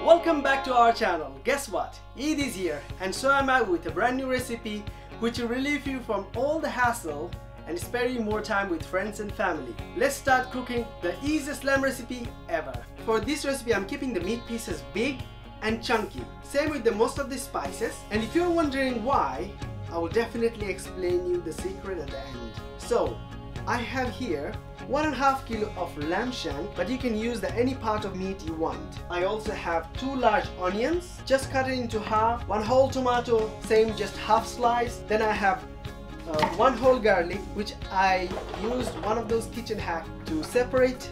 Welcome back to our channel. Guess what? Eid is here and so am I with a brand new recipe which will relieve you from all the hassle and spare you more time with friends and family. Let's start cooking the easiest lamb recipe ever. For this recipe I'm keeping the meat pieces big and chunky. Same with the most of the spices, and if you're wondering why, I will definitely explain you the secret at the end. So I have here 1.5 kilo of lamb shank, but you can use any part of meat you want. I also have 2 large onions, just cut it into half, 1 whole tomato, same just half slice. Then I have 1 whole garlic, which I used one of those kitchen hacks to separate.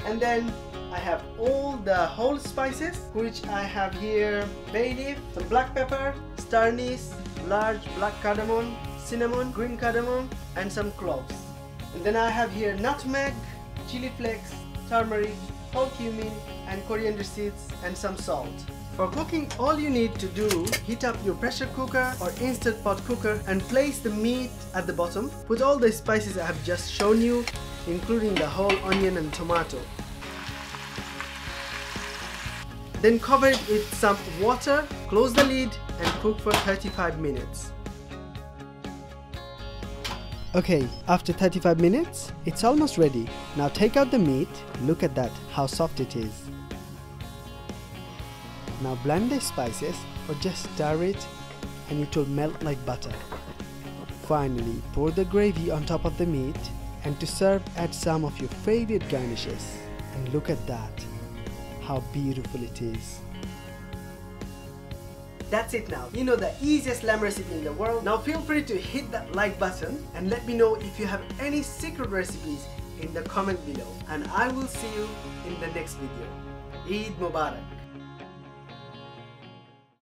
And then I have all the whole spices, which I have here bay leaf, some black pepper, star anise, large black cardamom, cinnamon, green cardamom, and some cloves. And then I have here nutmeg, chili flakes, turmeric, whole cumin, and coriander seeds, and some salt. For cooking, all you need to do, heat up your pressure cooker or instant pot cooker and place the meat at the bottom. Put all the spices I have just shown you, including the whole onion and tomato. Then cover it with some water, close the lid, and cook for 35 minutes. Okay, after 35 minutes, it's almost ready. Now take out the meat. Look at that, how soft it is. Now blend the spices or just stir it and it will melt like butter. Finally, pour the gravy on top of the meat, and to serve, add some of your favorite garnishes. And look at that, how beautiful it is. That's it now. You know the easiest lamb recipe in the world. Now feel free to hit that like button and let me know if you have any secret recipes in the comment below. And I will see you in the next video. Eid Mubarak.